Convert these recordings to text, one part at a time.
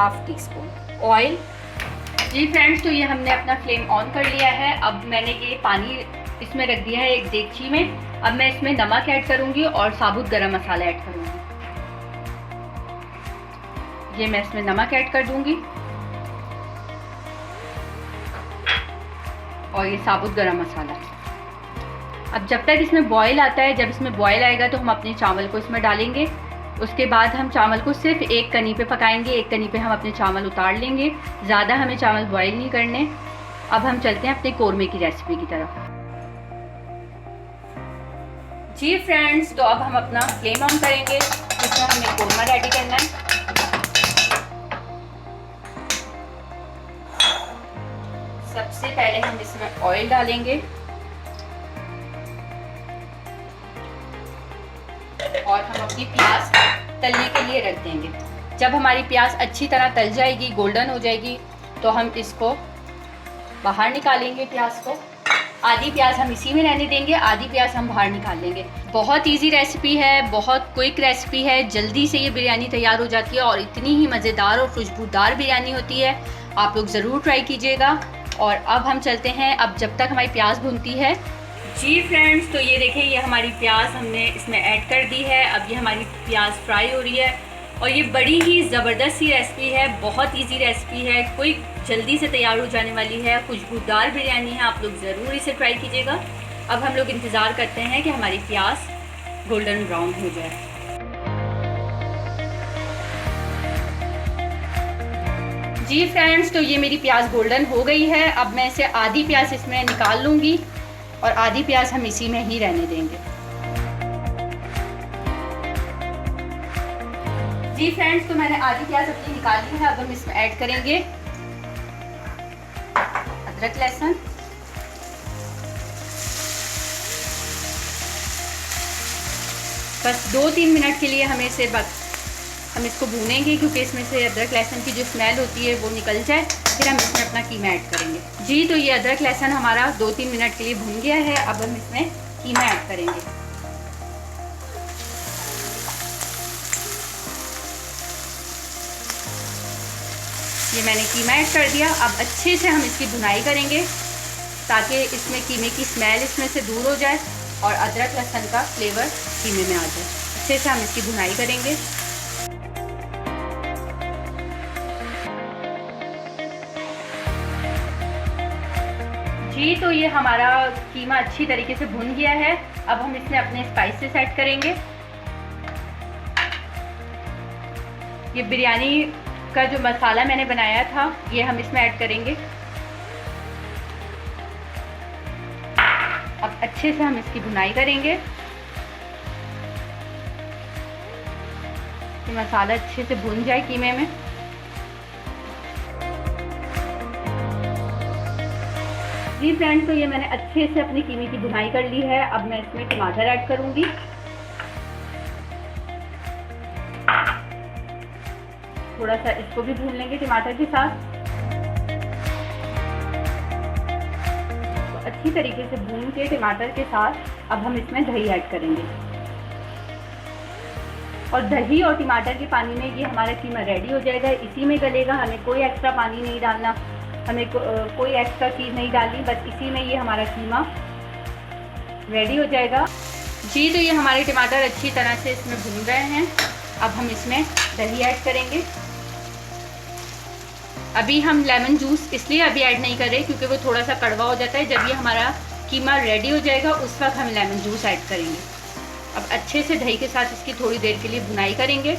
Half teaspoon oil. जी friends, तो ये हमने अपना फ्लेम ऑन कर लिया है। अब मैंने ये पानी इसमें रख दिया है एक देगची में। अब मैं इसमें नमक ऐड करूंगी और साबुत गरम मसाला ऐड करूंगी। ये मैं इसमें नमक ऐड कर दूंगी और ये साबुत गरम मसाला। अब जब तक इसमें बॉयल आता है, जब इसमें बॉयल आएगा तो हम अपने चावल को इसमें डालेंगे। उसके बाद हम चावल को सिर्फ एक कनी पे पकाएंगे। एक कनी पे हम अपने चावल उतार लेंगे, ज़्यादा हमें चावल बॉयल नहीं करने। अब हम चलते हैं अपने कोरमे की रेसिपी की तरफ। जी फ्रेंड्स, तो अब हम अपना फ्लेम ऑन करेंगे। इसमें हमें कोरमा रेडी करना है। सबसे पहले हम इसमें ऑयल डालेंगे और हम अपनी प्याज तलने के लिए रख देंगे। जब हमारी प्याज अच्छी तरह तल जाएगी, गोल्डन हो जाएगी, तो हम इसको बाहर निकालेंगे। प्याज को आधी प्याज हम इसी में रहने देंगे, आधी प्याज हम बाहर निकाल लेंगे। बहुत इजी रेसिपी है, बहुत क्विक रेसिपी है। जल्दी से ये बिरयानी तैयार हो जाती है और इतनी ही मज़ेदार और खुशबूदार बिरयानी होती है। आप लोग ज़रूर ट्राई कीजिएगा। और अब हम चलते हैं, अब जब तक हमारी प्याज भूनती है। जी फ्रेंड्स, तो ये देखिए, ये हमारी प्याज हमने इसमें ऐड कर दी है। अब ये हमारी प्याज फ्राई हो रही है और ये बड़ी ही ज़बरदस्त सी रेसिपी है। बहुत इजी रेसिपी है, कोई जल्दी से तैयार हो जाने वाली है, खुशबूदार बिरयानी है। आप लोग ज़रूर इसे ट्राई कीजिएगा। अब हम लोग इंतज़ार करते हैं कि हमारी प्याज गोल्डन ब्राउन हो जाए। जी फ्रेंड्स, तो ये मेरी प्याज गोल्डन हो गई है। अब मैं इसे आधी प्याज इसमें निकाल लूँगी और आधी प्याज हम इसी में ही रहने देंगे। जी फ्रेंड्स, तो मैंने आधी प्याज अपनी निकाल ली है। अब हम इसमें ऐड करेंगे अदरक लहसुन, बस 2-3 मिनट के लिए हमें इसे हम इसको भूनेंगे, क्योंकि इसमें से अदरक लहसुन की जो स्मेल होती है वो निकल जाए। फिर हम इसमें अपना कीमा ऐड करेंगे। जी, तो ये अदरक लहसुन हमारा 2-3 मिनट के लिए भून गया है। अब हम इसमें कीमा ऐड करेंगे। ये मैंने कीमा ऐड कर दिया। अब अच्छे से हम इसकी भुनाई करेंगे ताकि इसमें कीमे की स्मेल इसमें से दूर हो जाए और अदरक लहसुन का फ्लेवर कीमे में आ जाए। अच्छे से हम इसकी भुनाई करेंगे। जी, तो ये हमारा कीमा अच्छी तरीके से भुन गया है। अब हम इसमें अपने स्पाइसेस ऐड करेंगे। ये बिरयानी का जो मसाला मैंने बनाया था, ये हम इसमें ऐड करेंगे। अब अच्छे से हम इसकी भुनाई करेंगे कि मसाला अच्छे से भुन जाए कीमे में। जी फ्रेंड्स, तो ये मैंने अच्छे से अपनी कीमे की भुनाई कर ली है। अब मैं इसमें टमाटर ऐड करूंगी। थोड़ा सा इसको भी भून लेंगे टमाटर के साथ। तो अच्छी तरीके से भून के टमाटर के साथ अब हम इसमें दही ऐड करेंगे और दही और टमाटर के पानी में ये हमारा कीमा रेडी हो जाएगा। इसी में गलेगा, हमें कोई एक्स्ट्रा पानी नहीं डालना, हमें कोई एक्स्ट्रा चीज़ नहीं डालनी, बस इसी में ये हमारा कीमा रेडी हो जाएगा। जी, तो ये हमारे टमाटर अच्छी तरह से इसमें भून गए हैं। अब हम इसमें दही ऐड करेंगे। अभी हम लेमन जूस इसलिए अभी ऐड नहीं कर रहे क्योंकि वो थोड़ा सा कड़वा हो जाता है। जब ये हमारा कीमा रेडी हो जाएगा उस वक्त हम लेमन जूस ऐड करेंगे। अब अच्छे से दही के साथ इसकी थोड़ी देर के लिए भुनाई करेंगे।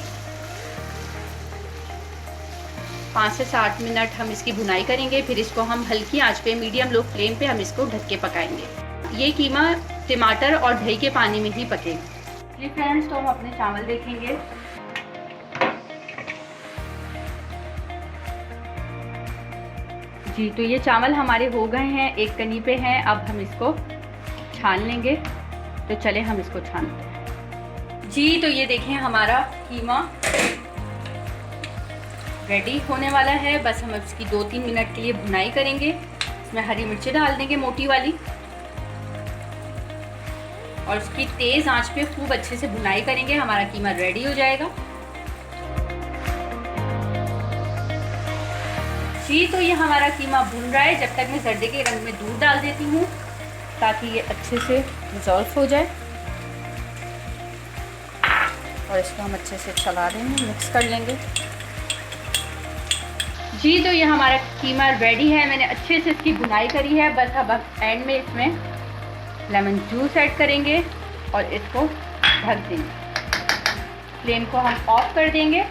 5 से 7 मिनट हम इसकी भुनाई करेंगे। फिर इसको हम हल्की आंच पे, मीडियम लो फ्लेम पे हम इसको ढक के पकाएंगे। ये कीमा टमाटर और दही के पानी में ही पकेगा। जी फ्रेंड्स, तो हम अपने चावल देखेंगे। जी, तो ये चावल हमारे हो गए हैं, एक कनी पे हैं। अब हम इसको छान लेंगे। तो चले हम इसको छानते हैं। जी, तो ये देखें हमारा कीमा रेडी होने वाला है। बस हम इसकी 2-3 मिनट के लिए भुनाई करेंगे। इसमें हरी मिर्ची डाल देंगे मोटी वाली और इसकी तेज़ आंच पे खूब अच्छे से भुनाई करेंगे। हमारा कीमा रेडी हो जाएगा। जी तो ये हमारा कीमा भुन रहा है। जब तक मैं जर्दे के रंग में दूध डाल देती हूँ ताकि ये अच्छे से डिज़ोल्व हो जाए, और इसको हम अच्छे से चला देंगे, मिक्स कर लेंगे। जी तो ये हमारा कीमा रेडी है। मैंने अच्छे से इसकी भुनाई करी है। बस अब एंड में इसमें लेमन जूस ऐड करेंगे और इसको ढक देंगे। फ्लेम को हम ऑफ कर देंगे।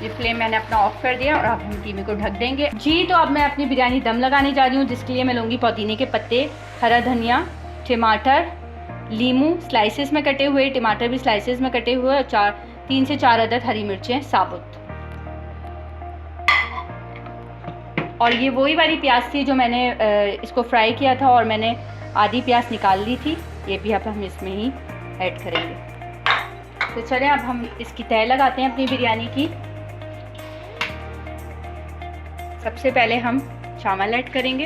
ये फ्लेम मैंने अपना ऑफ कर दिया और अब हम कीमे को ढक देंगे। जी तो अब मैं अपनी बिरयानी दम लगाने जा रही हूँ, जिसके लिए मैं लूँगी पुदीने के पत्ते, हरा धनिया, टमाटर, लीमू स्लाइसेस में कटे हुए, टमाटर भी स्लाइसेस में कटे हुए, और 3 से 4 अदद हरी मिर्चें साबुत। और ये वही वाली प्याज थी जो मैंने इसको फ्राई किया था, और मैंने आधी प्याज निकाल ली थी। ये भी अब हम इसमें ही ऐड करेंगे। तो चलें अब हम इसकी तय लगाते हैं अपनी बिरयानी की। सबसे पहले हम चावल ऐड करेंगे।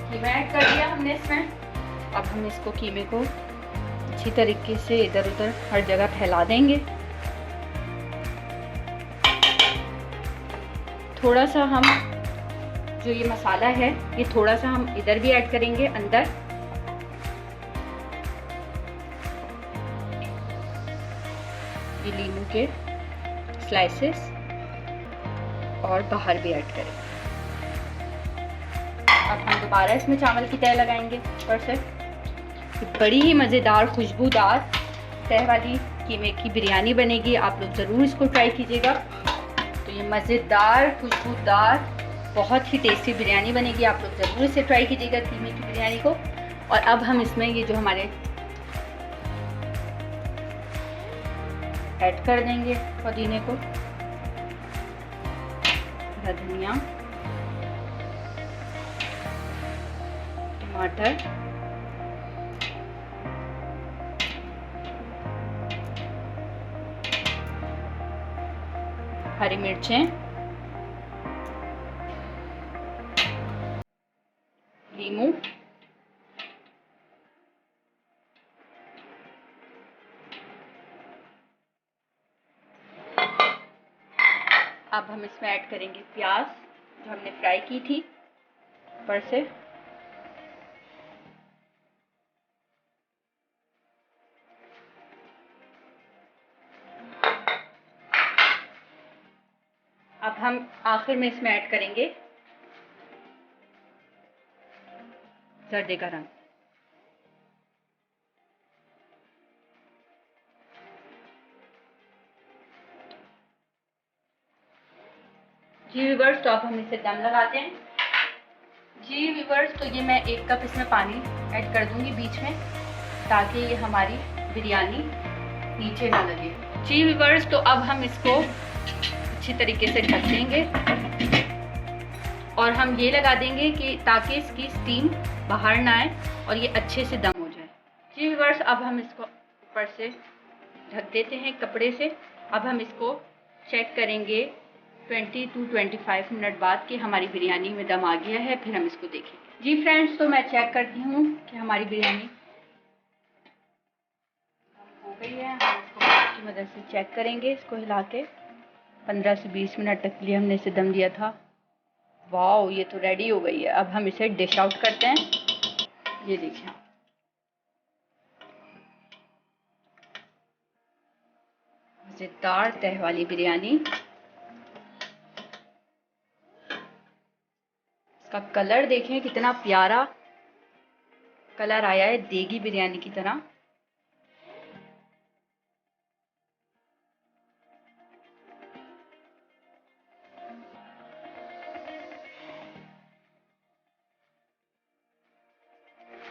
कीमा ऐड कर दिया हमने इसमें। अब हम इसको कीमे को अच्छी तरीके से इधर उधर हर जगह फैला देंगे। थोड़ा सा हम जो ये मसाला है ये थोड़ा सा हम इधर भी ऐड करेंगे अंदर। ये लीमू के स्लाइसेस और बाहर भी ऐड करेंगे। अब हम दोबारा इसमें चावल की तह लगाएंगे ऊपर से। बड़ी ही मज़ेदार खुशबूदार तह वाली कीमे की बिरयानी बनेगी। आप लोग ज़रूर इसको ट्राई कीजिएगा। तो ये मज़ेदार खुशबूदार बहुत ही टेस्टी बिरयानी बनेगी। आप लोग ज़रूर इसे ट्राई कीजिएगा कीमे की बिरयानी को। और अब हम इसमें ये जो हमारे ऐड कर देंगे पुदीने को, धनिया, टमाटर, हरी मिर्चें, लीमू, अब हम इसमें ऐड करेंगे प्याज जो हमने फ्राई की थी ऊपर से। अब हम आखिर में इसमें ऐड करेंगे जर्दे का रंग। जी व्यूवर्स तो अब हम इसे दम लगाते हैं। जी व्यूवर्स तो ये मैं 1 कप इसमें पानी ऐड कर दूंगी बीच में, ताकि ये हमारी बिरयानी नीचे ना लगे। जी व्यूवर्स तो अब हम इसको अच्छी तरीके से ढक देंगे और हम ये लगा देंगे कि ताकि इसकी स्टीम बाहर ना आए और ये अच्छे से दम हो जाए। जी व्यूवर्स अब हम इसको ऊपर से ढक देते हैं कपड़े से। अब हम इसको चेक करेंगे 20 to 25 मिनट बाद कि हमारी बिरयानी में दम आ गया है। फिर हम इसको देखेंगे। जी फ्रेंड्स तो मैं चेक करती हूँ कि हमारी बिरयानी हो गई है। हम इसको हाथ की मदद से चेक करेंगे, इसको हिला के। 15 से 20 मिनट तक के लिए हमने इसे दम दिया था। वाओ ये तो रेडी हो गई है। अब हम इसे डिश आउट करते हैं। ये देखिए मज़ेदार तह वाली बिरयानी। इसका कलर देखें कितना प्यारा कलर आया है, देगी बिरयानी की तरह।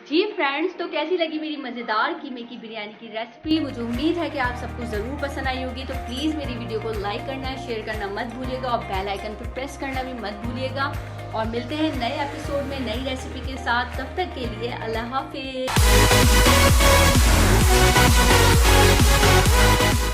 जी फ्रेंड्स तो कैसी लगी मेरी मज़ेदार कीमे की बिरयानी की रेसिपी। मुझे उम्मीद है कि आप सबको ज़रूर पसंद आई होगी। तो प्लीज़ मेरी वीडियो को लाइक करना, शेयर करना मत भूलिएगा और बेल आइकन पर प्रेस करना भी मत भूलिएगा। और मिलते हैं नए एपिसोड में नई रेसिपी के साथ। तब तक के लिए अल्लाह हाफिज़।